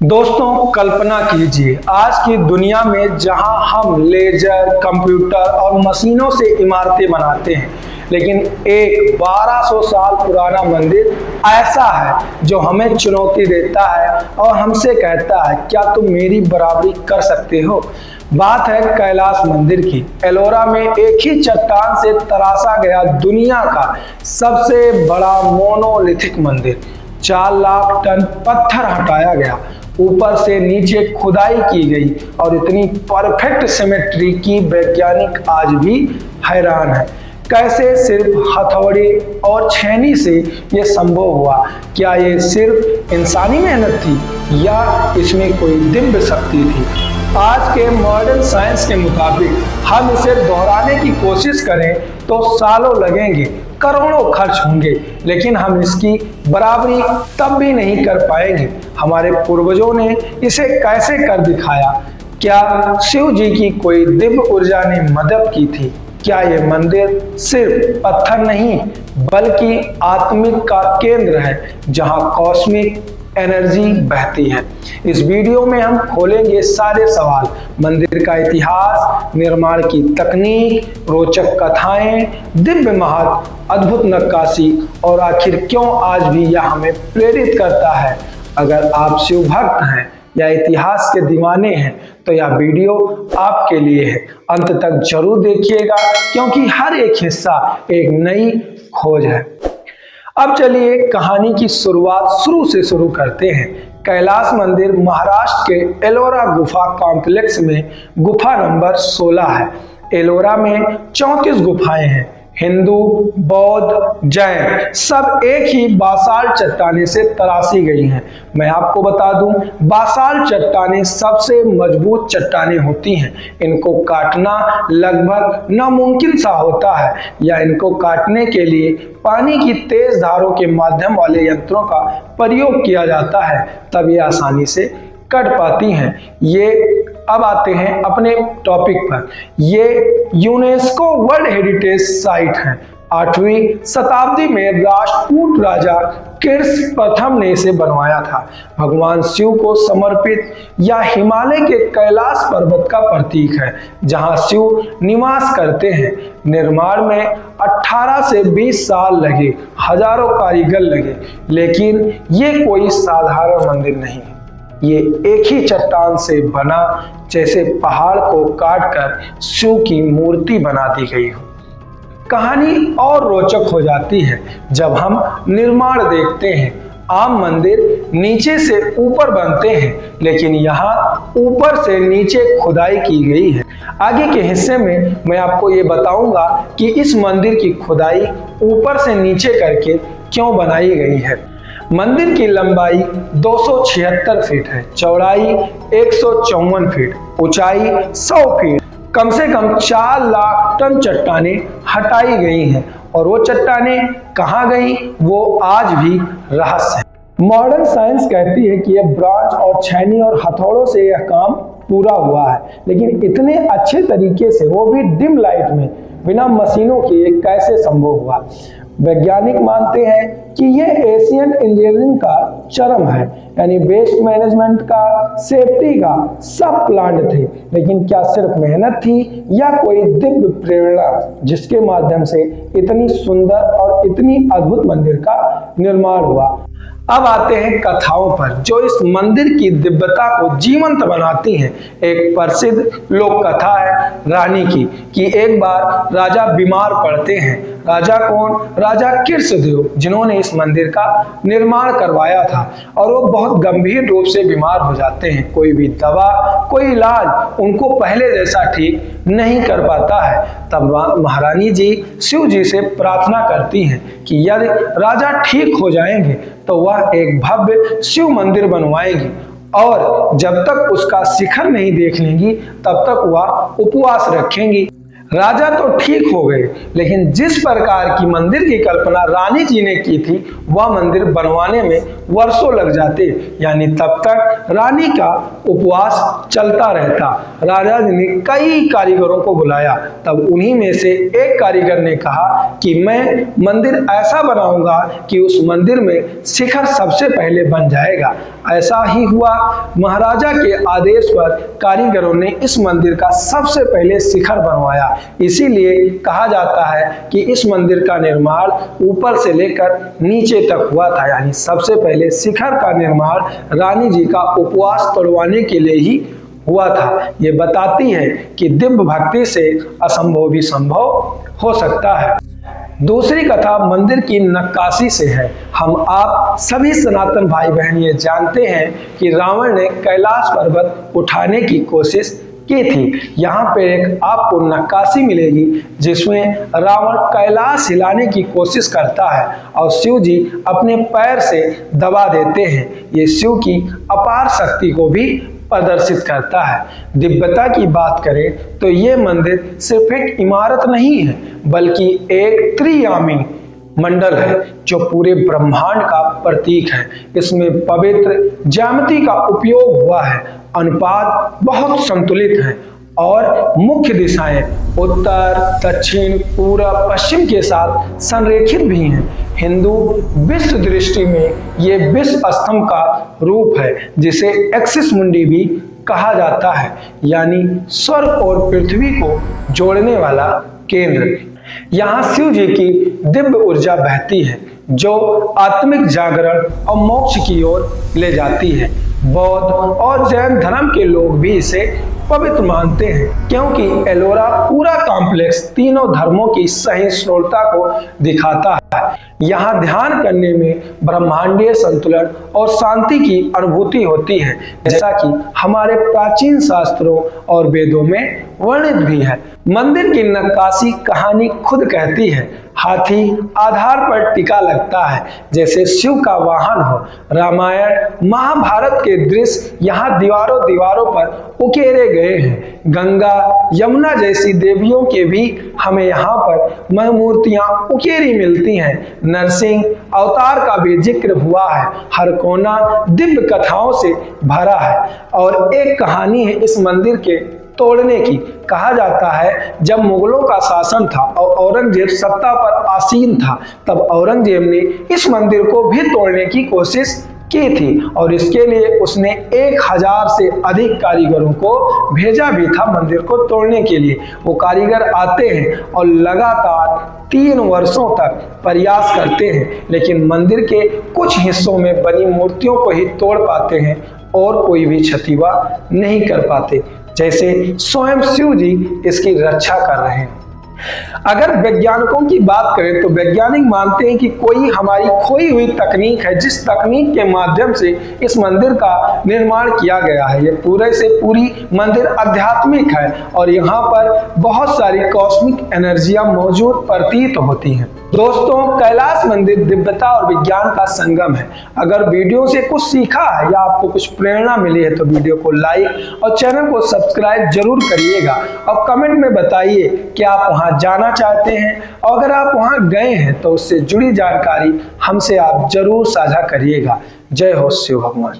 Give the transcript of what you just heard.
दोस्तों, कल्पना कीजिए आज की दुनिया में जहां हम लेजर, कंप्यूटर और मशीनों से इमारतें बनाते हैं, लेकिन एक 1200 साल पुराना मंदिर ऐसा है जो हमें चुनौती देता है और हमसे कहता है, क्या तुम मेरी बराबरी कर सकते हो? बात है कैलाश मंदिर की। एलोरा में एक ही चट्टान से तराशा गया दुनिया का सबसे बड़ा मोनोलिथिक मंदिर। 4 लाख टन पत्थर हटाया गया, ऊपर से नीचे खुदाई की गई और इतनी परफेक्ट सिमेट्री की वैज्ञानिक आज भी हैरान है। कैसे सिर्फ हथौड़े और छेनी से ये संभव हुआ? क्या ये सिर्फ इंसानी मेहनत थी या इसमें कोई दिव्य शक्ति थी? आज के मॉडर्न साइंस के मुताबिक हम इसे दोहराने की कोशिश करें तो सालों लगेंगे, करोड़ों खर्च होंगे, लेकिन हम इसकी बराबरी तब भी नहीं कर पाएंगे। हमारे पूर्वजों ने इसे कैसे कर दिखाया? क्या शिव जी की कोई दिव्य ऊर्जा ने मदद की थी? क्या ये मंदिर सिर्फ पत्थर नहीं बल्कि आत्मिक का केंद्र है जहां कॉस्मिक एनर्जी बहती है? इस वीडियो में हम खोलेंगे सारे सवाल, मंदिर का इतिहास, निर्माण की तकनीक, रोचक कथाएं, दिव्य महत्व, अद्भुत नक्काशी और आखिर क्यों आज भी यह हमें प्रेरित करता है। अगर आप शिव भक्त हैं या इतिहास के दीवाने हैं तो यह वीडियो आपके लिए है। अंत तक जरूर देखिएगा क्योंकि हर एक हिस्सा एक नई खोज है। अब चलिए कहानी की शुरुआत शुरू से शुरू करते हैं। कैलाश मंदिर महाराष्ट्र के एलोरा गुफा कॉम्प्लेक्स में गुफा नंबर 16 है। एलोरा में 34 गुफाएं हैं। हिंदू, बौद्ध, जैन सब एक ही बासाल्ट चट्टाने से तराशी गई हैं। मैं आपको बता दूं, बासाल्ट चट्टाने सबसे मजबूत चट्टाने होती हैं। इनको काटना लगभग नामुमकिन सा होता है या इनको काटने के लिए पानी की तेज धारों के माध्यम वाले यंत्रों का प्रयोग किया जाता है, तब ये आसानी से कट पाती हैं। ये अब आते हैं अपने टॉपिक पर। ये यूनेस्को वर्ल्ड हेरिटेज साइट है। 8वीं शताब्दी में राष्ट्रकूट राजा किर्स प्रथम ने इसे बनवाया था। भगवान शिव को समर्पित या हिमालय के कैलाश पर्वत का प्रतीक है जहां शिव निवास करते हैं। निर्माण में 18 से 20 साल लगे, हजारों कारीगर लगे, लेकिन ये कोई साधारण मंदिर नहीं है। ये एक ही चट्टान से बना जैसे पहाड़ को काटकर शिव की मूर्ति बना दी गई हो। कहानी और रोचक हो जाती है जब हम निर्माण देखते हैं। आम मंदिर नीचे से ऊपर बनते हैं, लेकिन यहाँ ऊपर से नीचे खुदाई की गई है। आगे के हिस्से में मैं आपको ये बताऊंगा कि इस मंदिर की खुदाई ऊपर से नीचे करके क्यों बनाई गई है। मंदिर की लंबाई 276 फीट है, चौड़ाई 154 फीट, ऊंचाई 100 फीट। कम से कम 4 लाख टन चट्टानें हटाई गई हैं और वो चट्टानें कहाँ गई वो आज भी रहस्य है। मॉडर्न साइंस कहती है कि यह ब्रांच और छेनी और हथौड़ों से यह काम पूरा हुआ है, लेकिन इतने अच्छे तरीके से, वो भी डिम लाइट में, बिना मशीनों के कैसे संभव हुआ? वैज्ञानिक मानते हैं कि यह एशियन इंजीनियरिंग का चरम है, यानी वेस्ट मैनेजमेंट का, सेफ्टी का सब प्लान थे। लेकिन क्या सिर्फ मेहनत थी या कोई दिव्य प्रेरणा जिसके माध्यम से इतनी सुंदर और इतनी अद्भुत मंदिर का निर्माण हुआ? अब आते हैं कथाओं पर जो इस मंदिर की दिव्यता को जीवंत बनाती हैं। एक प्रसिद्ध लोक कथा है रानी की कि एक बार राजा बीमार पड़ते हैं। राजा कौन? राजा कृष्णदेव, जिन्होंने इस मंदिर का निर्माण करवाया था, और वो बहुत गंभीर रूप से बीमार हो जाते हैं। कोई भी दवा, कोई इलाज उनको पहले जैसा ठीक नहीं कर पाता है। तब महारानी जी शिव जी से प्रार्थना करती हैं कि यदि राजा ठीक हो जाएंगे तो वह एक भव्य शिव मंदिर बनवाएंगी और जब तक उसका शिखर नहीं देख लेंगी तब तक वह उपवास रखेंगी। राजा तो ठीक हो गए, लेकिन जिस प्रकार की मंदिर की कल्पना रानी जी ने की थी वह मंदिर बनवाने में वर्षों लग जाते, यानी तब तक रानी का उपवास चलता रहता। राजा जी ने कई कारीगरों को बुलाया, तब उन्हीं में से एक कारीगर ने कहा कि मैं मंदिर ऐसा बनाऊंगा कि उस मंदिर में शिखर सबसे पहले बन जाएगा। ऐसा ही हुआ। महाराजा के आदेश पर कारीगरों ने इस मंदिर का सबसे पहले शिखर बनवाया। इसीलिए कहा जाता है कि इस मंदिर का निर्माण ऊपर से लेकर नीचे तक हुआ था, यानी सबसे पहले शिखर का निर्माण रानी जी का उपवास तोड़वाने के लिए ही हुआ था। ये बताती है कि दिव्य भक्ति से असंभव भी संभव हो सकता है। दूसरी कथा मंदिर की नक्काशी से है। हम आप सभी सनातन भाई बहन ये जानते हैं कि रावण ने कैलाश पर्वत उठाने की कोशिश की थी। यहाँ पे एक आपको नक्काशी मिलेगी जिसमें रावण कैलाश हिलाने की कोशिश करता है और शिव जी अपने पैर से दबा देते हैं। ये शिव की अपार शक्ति को भी प्रदर्शित करता है। दिव्यता की बात करें तो ये मंदिर सिर्फ एक इमारत नहीं है, बल्कि एक त्रियामी मंडल है जो पूरे ब्रह्मांड का प्रतीक है। इसमें पवित्र ज्यामिति का उपयोग हुआ है, अनुपात बहुत संतुलित है और मुख्य दिशाएं उत्तर, दक्षिण, पूर्व, पश्चिम के साथ संरेखित भी हैं। हिंदू विश्व दृष्टि में ये विश्व स्तंभ का रूप है, जिसे एक्सिस मुंडी भी कहा जाता है, यानी स्वर्ग और पृथ्वी को जोड़ने वाला केंद्र। यहाँ शिव जी की दिव्य ऊर्जा बहती है जो आत्मिक जागरण और मोक्ष की ओर ले जाती है। बौद्ध और जैन धर्म के लोग भी इसे पवित्र मानते हैं, क्योंकि एलोरा पूरा कॉम्प्लेक्स तीनों धर्मों की सहिष्णुता को दिखाता है। यहाँ ध्यान करने में ब्रह्मांडीय संतुलन और शांति की अनुभूति होती है, जैसा कि हमारे प्राचीन शास्त्रों और वेदों में वर्णित भी है। मंदिर की नक्काशी कहानी खुद कहती है। हाथी आधार पर टिका लगता है, जैसे शिव का वाहन हो। रामायण महाभारत के दृश्य यहाँ दीवारों दीवारों पर उकेरे गए हैं। गंगा यमुना जैसी देवियों के भी हमें यहाँ पर मूर्तियां उकेरी मिलती हैं। नरसिंह अवतार का भी जिक्र हुआ है। हर कोना दिव्य कथाओं से भरा है। और एक कहानी है इस मंदिर के तोड़ने की। कहा जाता है जब मुगलों का शासन था और औरंगजेब सत्ता पर आसीन था, तब औरंगजेब ने इस मंदिर को भी तोड़ने की कोशिश की थी और इसके लिए उसने 1000 से अधिक कारीगरों को भेजा भी था मंदिर को तोड़ने के लिए। वो कारीगर आते हैं और लगातार 3 वर्षों तक प्रयास करते हैं, लेकिन मंदिर के कुछ हिस्सों में बनी मूर्तियों को ही तोड़ पाते हैं और कोई भी क्षतिवा नहीं कर पाते, जैसे स्वयं शिव जी इसकी रक्षा कर रहे हैं। अगर वैज्ञानिकों की बात करें तो वैज्ञानिक मानते हैं कि कोई हमारी खोई हुई तकनीक है, जिस तकनीक के माध्यम से इस मंदिर का निर्माण किया गया है। ये पूरे से पूरी मंदिर आध्यात्मिक है और यहाँ पर बहुत सारी कॉस्मिक एनर्जियां मौजूद प्रतीत होती हैं। दोस्तों, कैलाश मंदिर दिव्यता और विज्ञान का संगम है। अगर वीडियो से कुछ सीखा है या आपको कुछ प्रेरणा मिली है तो वीडियो को लाइक और चैनल को सब्सक्राइब जरूर करिएगा और कमेंट में बताइए कि आप वहां जाना चाहते हैं, और अगर आप वहां गए हैं तो उससे जुड़ी जानकारी हमसे आप जरूर साझा करिएगा। जय हो शिव भगवान।